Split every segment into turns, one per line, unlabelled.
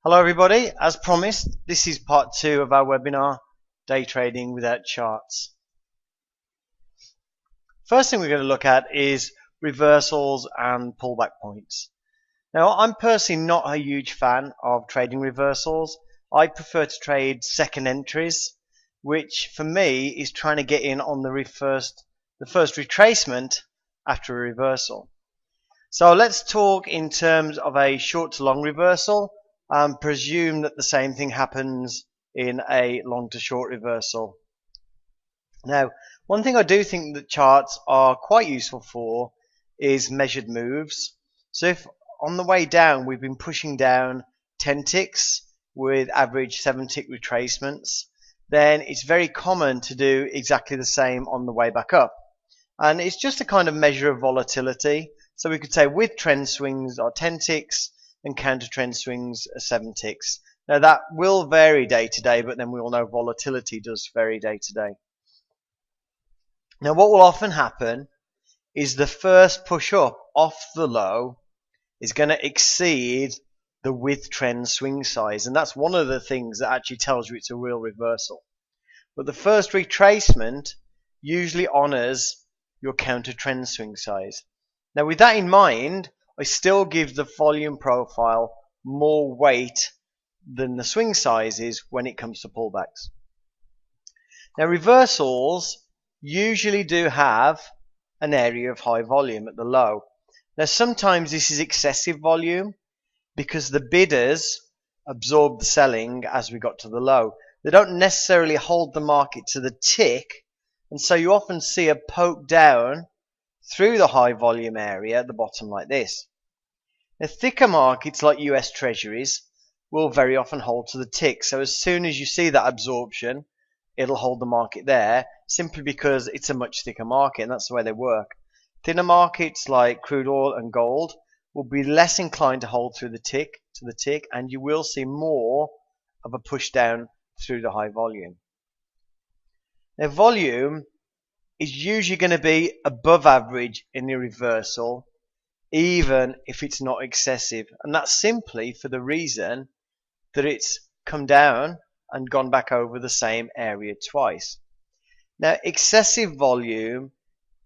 Hello everybody, as promised, this is part 2 of our webinar, Day Trading Without Charts. First thing we're going to look at is reversals and pullback points. Now, I'm personally not a huge fan of trading reversals. I prefer to trade second entries, which for me is trying to get in on the first retracement after a reversal. So let's talk in terms of a short to long reversal and presume that the same thing happens in a long to short reversal. Now, one thing I do think that charts are quite useful for is measured moves. So if on the way down we've been pushing down 10 ticks with average 7 tick retracements, then it's very common to do exactly the same on the way back up. And it's just a kind of measure of volatility. So we could say with trend swings are 10 ticks and counter trend swings are 7 ticks. Now that will vary day to day, but then we all know volatility does vary day to day. Now what will often happen is the first push up off the low is going to exceed the with trend swing size, and that's one of the things that actually tells you it's a real reversal. But the first retracement usually honors your counter trend swing size. Now with that in mind, I still give the volume profile more weight than the swing sizes when it comes to pullbacks. Now reversals usually do have an area of high volume at the low. Now sometimes this is excessive volume because the bidders absorb the selling as we got to the low. They don't necessarily hold the market to the tick, and so you often see a poke down through the high volume area at the bottom like this. Now thicker markets like US Treasuries will very often hold to the tick, so as soon as you see that absorption, it'll hold the market there simply because it's a much thicker market, and that's the way they work. Thinner markets like crude oil and gold will be less inclined to hold through the tick, and you will see more of a push down through the high volume. Now volume is usually going to be above average in the reversal, even if it's not excessive, and that's simply for the reason that it's come down and gone back over the same area twice. Now excessive volume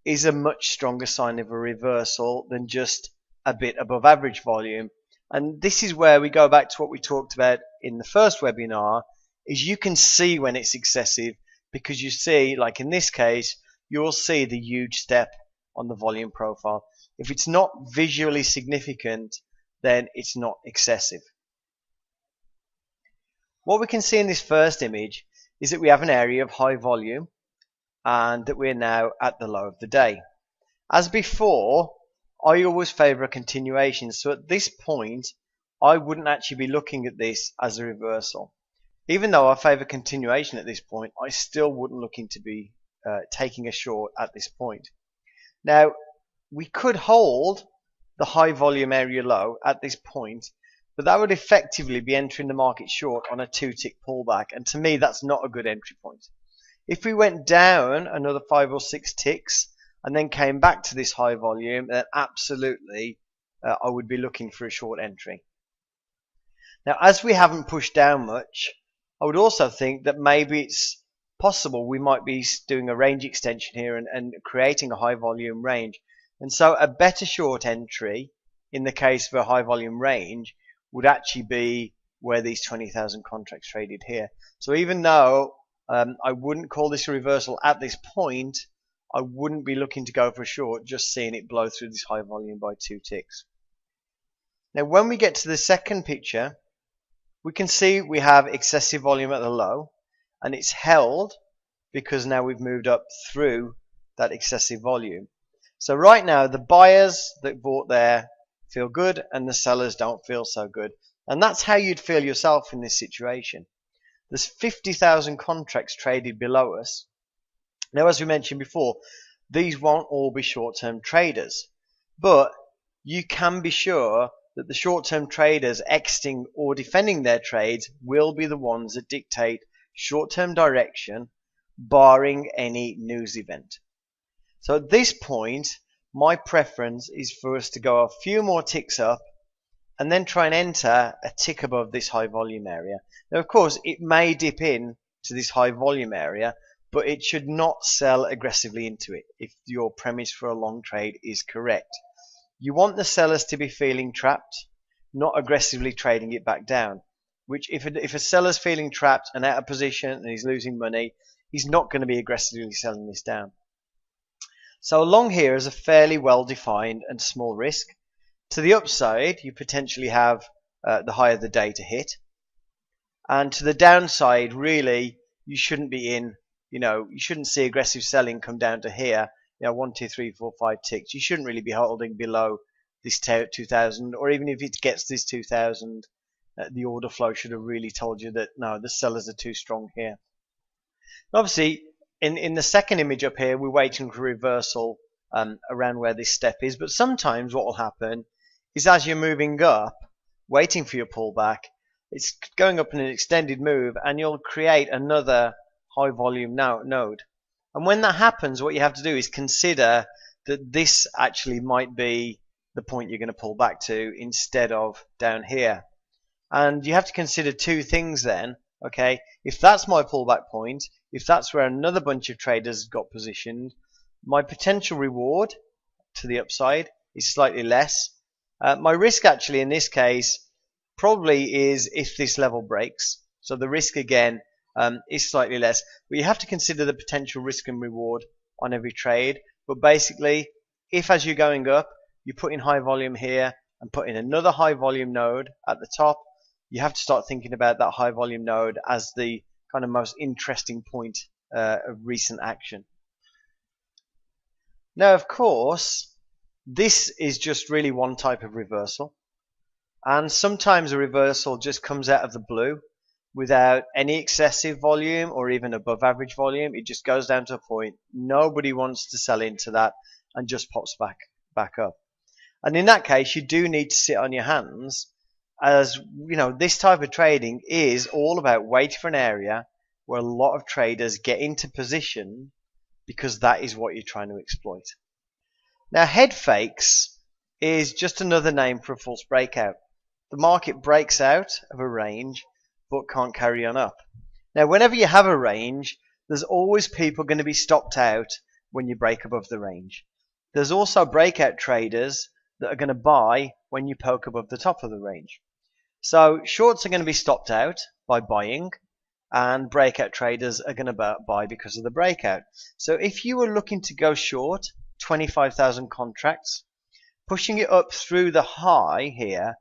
is a much stronger sign of a reversal than just a bit above average volume, and this is where we go back to what we talked about in the first webinar, is you can see when it's excessive because you see, like in this case, you'll see the huge step on the volume profile. If it's not visually significant, then it's not excessive. What we can see in this first image is that we have an area of high volume and that we're now at the low of the day. As before, I always favor a continuation, so at this point I wouldn't actually be looking at this as a reversal. Even though I favor continuation at this point, I still wouldn't looking to be taking a short at this point. Now we could hold the high volume area low at this point, but that would effectively be entering the market short on a 2-tick pullback, and to me that's not a good entry point. If we went down another 5 or 6 ticks and then came back to this high volume, then absolutely I would be looking for a short entry. Now as we haven't pushed down much, I would also think that maybe it's possible we might be doing a range extension here and creating a high volume range, and so a better short entry in the case of a high volume range would actually be where these 20,000 contracts traded here. So even though I wouldn't call this a reversal at this point, I wouldn't be looking to go for a short just seeing it blow through this high volume by 2 ticks. Now when we get to the second picture, we can see we have excessive volume at the low, and it's held because now we've moved up through that excessive volume. So right now the buyers that bought there feel good and the sellers don't feel so good, and that's how you'd feel yourself in this situation. There's 50,000 contracts traded below us. Now as we mentioned before, these won't all be short-term traders, but you can be sure that the short-term traders exiting or defending their trades will be the ones that dictate short-term direction, barring any news event. So at this point, my preference is for us to go a few more ticks up and then try and enter a tick above this high volume area. Now, of course, it may dip in to this high volume area, but it should not sell aggressively into it if your premise for a long trade is correct. You want the sellers to be feeling trapped, not aggressively trading it back down. Which, if a seller's feeling trapped and out of position and he's losing money, he's not going to be aggressively selling this down. So long here is a fairly well defined and small risk. To the upside, you potentially have the higher the day to hit, and to the downside, really, you shouldn't be in. You shouldn't see aggressive selling come down to here. 1, 2, 3, 4, 5 ticks. You shouldn't really be holding below this 2000, or even if it gets this 2000, the order flow should have really told you that no, the sellers are too strong here. Obviously, in the second image up here, we're waiting for reversal around where this step is. But sometimes what will happen is as you're moving up, waiting for your pullback, it's going up in an extended move, and you'll create another high volume node. And when that happens, what you have to do is consider that this actually might be the point you're going to pull back to instead of down here. And you have to consider two things then. Okay, if that's my pullback point, if that's where another bunch of traders got positioned, my potential reward to the upside is slightly less. My risk actually in this case probably is if this level breaks. So the risk again is slightly less. But you have to consider the potential risk and reward on every trade. But basically, if as you're going up, you put in high volume here and put in another high volume node at the top, you have to start thinking about that high volume node as the kind of most interesting point of recent action. Now, of course, this is just really one type of reversal. And sometimes a reversal just comes out of the blue without any excessive volume or even above average volume. It just goes down to a point. Nobody wants to sell into that and just pops back up. And in that case, you do need to sit on your hands, as this type of trading is all about waiting for an area where a lot of traders get into position because that is what you're trying to exploit. Now, head fakes is just another name for a false breakout. The market breaks out of a range but can't carry on up. Now, whenever you have a range, there's always people going to be stopped out when you break above the range. There's also breakout traders that are going to buy when you poke above the top of the range. So shorts are going to be stopped out by buying, and breakout traders are going to buy because of the breakout. So if you were looking to go short 25,000 contracts, pushing it up through the high here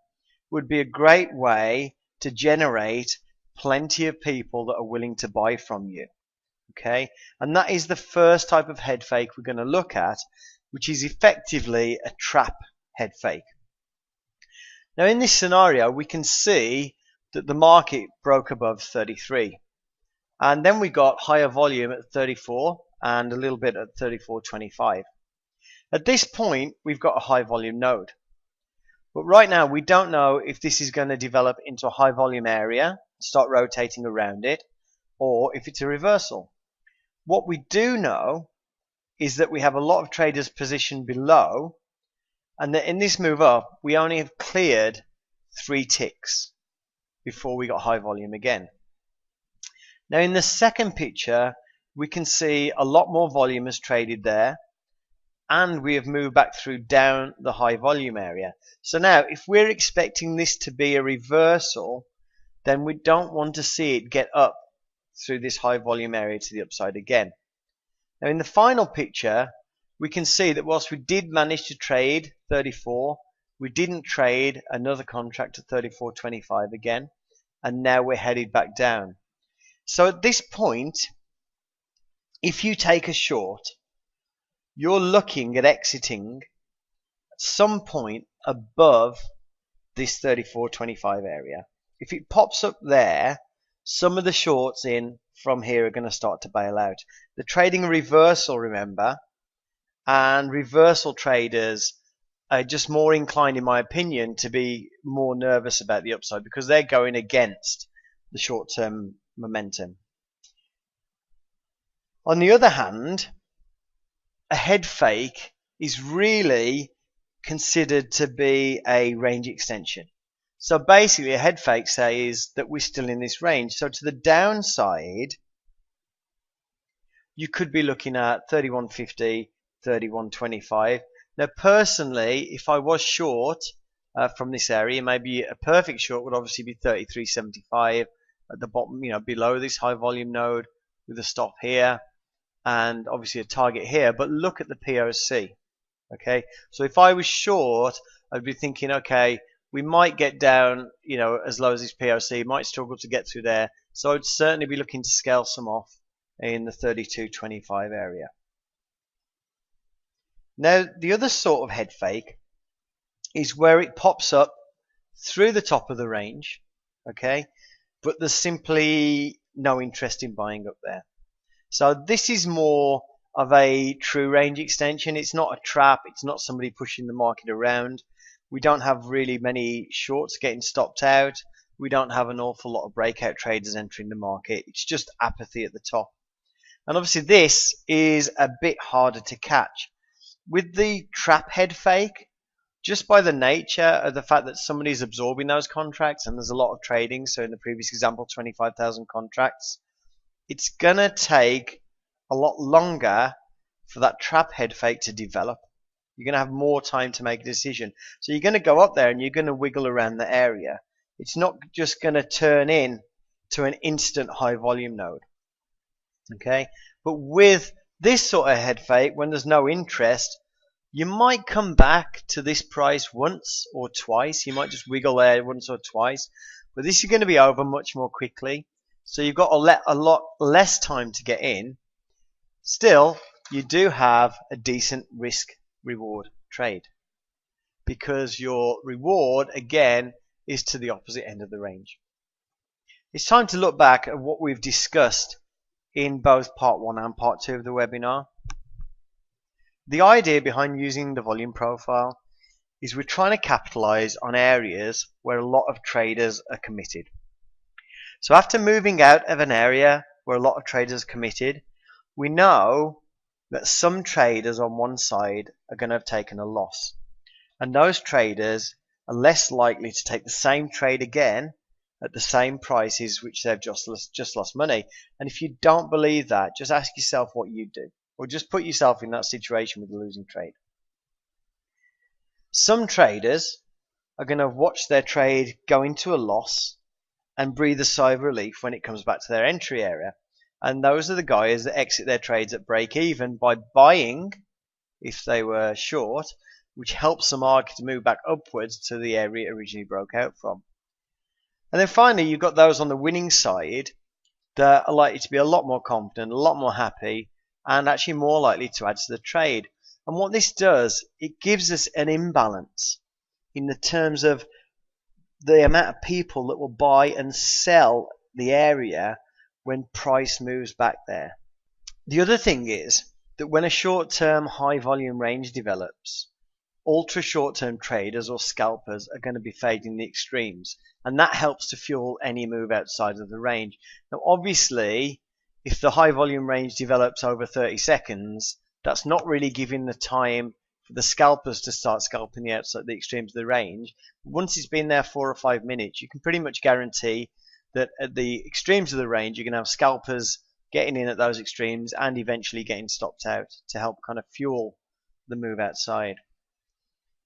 would be a great way to generate plenty of people that are willing to buy from you. Okay, and that is the first type of head fake we're going to look at, which is effectively a trap head fake. Now, in this scenario, we can see that the market broke above 33, and then we got higher volume at 34 and a little bit at 34.25. At this point, we've got a high volume node. But right now, we don't know if this is going to develop into a high volume area, start rotating around it, or if it's a reversal. What we do know is that we have a lot of traders positioned below, and that in this move up, we only have cleared 3 ticks before we got high volume again. Now, in the second picture, we can see a lot more volume is traded there, and we have moved back through down the high volume area. So now, if we're expecting this to be a reversal, then we don't want to see it get up through this high volume area to the upside again. Now, in the final picture, we can see that whilst we did manage to trade 34, we didn't trade another contract at 34.25 again, and now we're headed back down. So at this point, if you take a short, you're looking at exiting at some point above this 34.25 area. If it pops up there, some of the shorts in from here are going to start to bail out. They're trading a reversal, remember, and reversal traders are just more inclined, in my opinion, to be more nervous about the upside because they're going against the short-term momentum. On the other hand, a head fake is really considered to be a range extension. So basically a head fake says that we're still in this range. So to the downside, you could be looking at 31.50, 31.25. Now personally, if I was short from this area, maybe a perfect short would obviously be 33.75 at the bottom, below this high volume node with a stop here and obviously a target here. But look at the POC. Okay, so if I was short, I'd be thinking, okay, we might get down, as low as this POC, might struggle to get through there. So I'd certainly be looking to scale some off in the 32.25 area. Now, the other sort of head fake is where it pops up through the top of the range, okay, but there's simply no interest in buying up there. So this is more of a true range extension. It's not a trap. It's not somebody pushing the market around. We don't have really many shorts getting stopped out. We don't have an awful lot of breakout traders entering the market. It's just apathy at the top. And obviously this is a bit harder to catch. With the trap head fake, just by the nature of the fact that somebody's absorbing those contracts and there's a lot of trading, so in the previous example 25,000 contracts, it's going to take a lot longer for that trap head fake to develop. You're going to have more time to make a decision. So you're going to go up there and you're going to wiggle around the area. It's not just going to turn in to an instant high volume node. Okay, but with this sort of head fake, when there's no interest, you might come back to this price once or twice. You might just wiggle there once or twice, but this is going to be over much more quickly. So you've got a lot less time to get in. Still, you do have a decent risk reward trade because your reward again is to the opposite end of the range. It's time to look back at what we've discussed in both part 1 and part 2 of the webinar. The idea behind using the volume profile is we're trying to capitalize on areas where a lot of traders are committed. So after moving out of an area where a lot of traders are committed, we know that some traders on one side are going to have taken a loss. And those traders are less likely to take the same trade again at the same prices which they've just lost money. And if you don't believe that, just ask yourself what you do. Or just put yourself in that situation with a losing trade. Some traders are going to watch their trade go into a loss and breathe a sigh of relief when it comes back to their entry area. And those are the guys that exit their trades at break even by buying, if they were short, which helps the market to move back upwards to the area it originally broke out from. And then finally, you've got those on the winning side that are likely to be a lot more confident, a lot more happy, and actually more likely to add to the trade. And what this does, it gives us an imbalance in the terms of the amount of people that will buy and sell the area when price moves back there. The other thing is that when a short-term high volume range develops, ultra short-term traders or scalpers are going to be fading the extremes, and that helps to fuel any move outside of the range. Now obviously, if the high volume range develops over 30 seconds, that's not really giving the time for the scalpers to start scalping the extremes of the range. Once it's been there 4 or 5 minutes, you can pretty much guarantee that at the extremes of the range, you're going to have scalpers getting in at those extremes and eventually getting stopped out to help kind of fuel the move outside.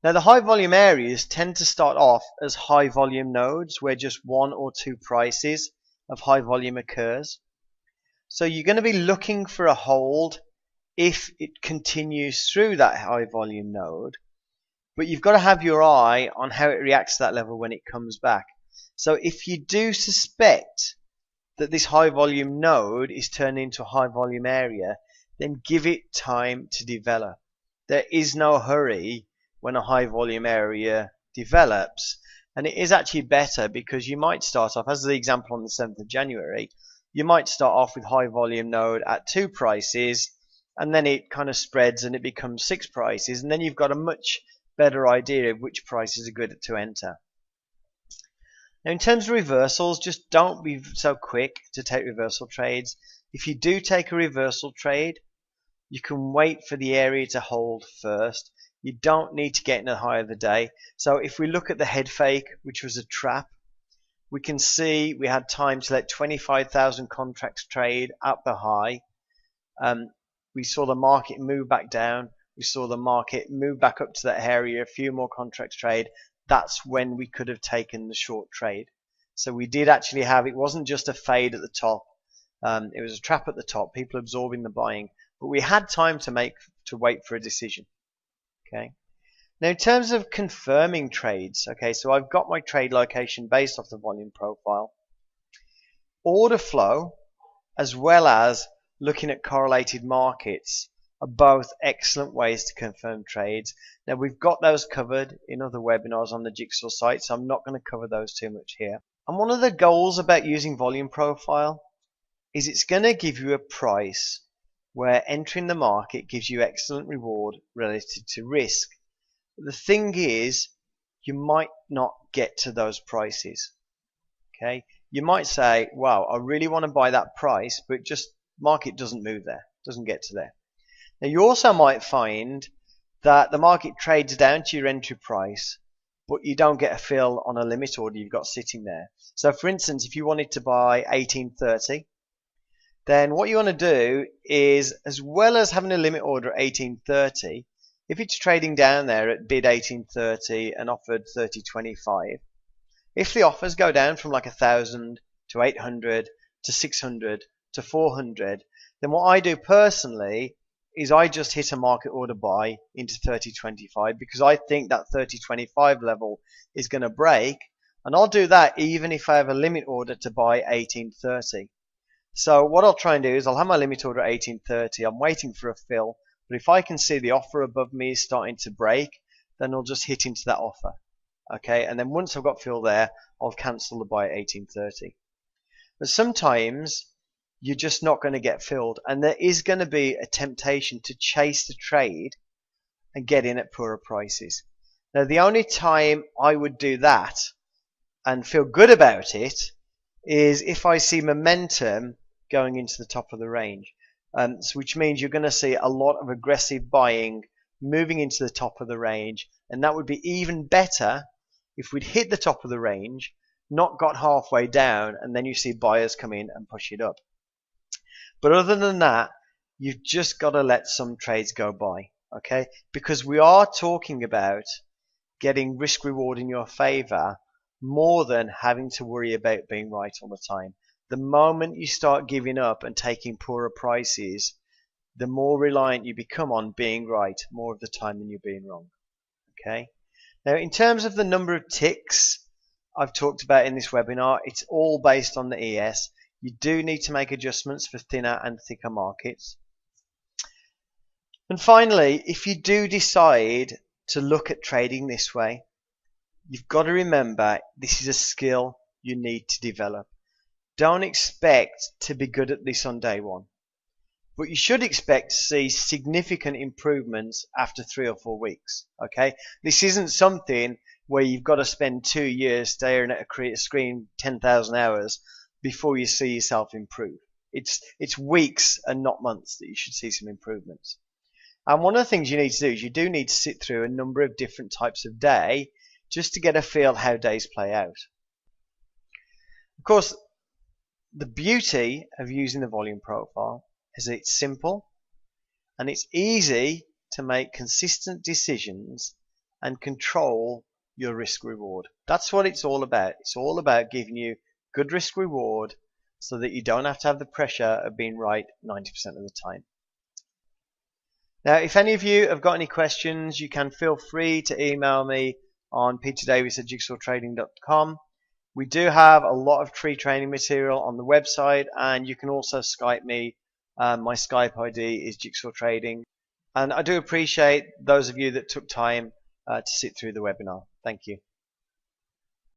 Now the high volume areas tend to start off as high volume nodes where just 1 or 2 prices of high volume occurs. So you're going to be looking for a hold if it continues through that high volume node, but you've got to have your eye on how it reacts to that level when it comes back. So if you do suspect that this high volume node is turning into a high volume area, then give it time to develop. There is no hurry when a high volume area develops, and it is actually better because you might start off, as the example on the 7th of January, you might start off with high volume node at 2 prices, and then it kind of spreads and it becomes 6 prices, and then you've got a much better idea of which prices are good to enter. Now in terms of reversals, just don't be so quick to take reversal trades. If you do take a reversal trade, you can wait for the area to hold first. You don't need to get in the high of the day. So if we look at the head fake, which was a trap, we can see we had time to let 25,000 contracts trade at the high. We saw the market move back down. We saw the market move back up to that area, a few more contracts trade. That's when we could have taken the short trade. So we did actually have, it wasn't just a fade at the top. It was a trap at the top, people absorbing the buying. But we had time to wait for a decision. Okay. Now in terms of confirming trades, okay, so I've got my trade location based off the volume profile. Order flow, as well as looking at correlated markets, are both excellent ways to confirm trades. Now we've got those covered in other webinars on the Jigsaw site, so I'm not going to cover those too much here. And one of the goals about using volume profile is it's going to give you a price where entering the market gives you excellent reward relative to risk. The thing is, you might not get to those prices. Okay, you might say, wow, I really want to buy that price, but just market doesn't move there, doesn't get to there. Now you also might find that the market trades down to your entry price, but you don't get a fill on a limit order you've got sitting there. So for instance, if you wanted to buy 1830, then what you want to do is, as well as having a limit order at 1830, if it's trading down there at bid 1830 and offered 3025, if the offers go down from like 1,000 to 800 to 600 to 400, then what I do personally is I just hit a market order buy into 3025 because I think that 3025 level is going to break, and I'll do that even if I have a limit order to buy 1830. So what I'll try and do is I'll have my limit order at 1830. I'm waiting for a fill. But if I can see the offer above me is starting to break, then I'll just hit into that offer. Okay, and then once I've got fill there, I'll cancel the buy at 1830. But sometimes you're just not going to get filled, and there is going to be a temptation to chase the trade and get in at poorer prices. Now, the only time I would do that and feel good about it is if I see momentum going into the top of the range. Which means you're going to see a lot of aggressive buying moving into the top of the range, and that would be even better if we'd hit the top of the range, not got halfway down, and then you see buyers come in and push it up. But other than that, you've just got to let some trades go by, okay? Because we are talking about getting risk reward in your favor more than having to worry about being right all the time. The moment you start giving up and taking poorer prices, the more reliant you become on being right more of the time than you're being wrong. Okay. Now, in terms of the number of ticks I've talked about in this webinar, it's all based on the ES. You do need to make adjustments for thinner and thicker markets. And finally, if you do decide to look at trading this way, you've got to remember this is a skill you need to develop. Don't expect to be good at this on day one, but you should expect to see significant improvements after 3 or 4 weeks. Okay, this isn't something where you've got to spend 2 years staring at a screen 10,000 hours before you see yourself improve. It's weeks and not months that you should see some improvements. And one of the things you need to do is you do need to sit through a number of different types of day just to get a feel how days play out. Of course, the beauty of using the volume profile is that it's simple and it's easy to make consistent decisions and control your risk reward. That's what it's all about. It's all about giving you good risk reward so that you don't have to have the pressure of being right 90% of the time. Now, if any of you have got any questions, you can feel free to email me on peterdavis@jigsawtrading.com. We do have a lot of free training material on the website, and you can also Skype me. My Skype ID is Jigsaw Trading. And I do appreciate those of you that took time to sit through the webinar. Thank you.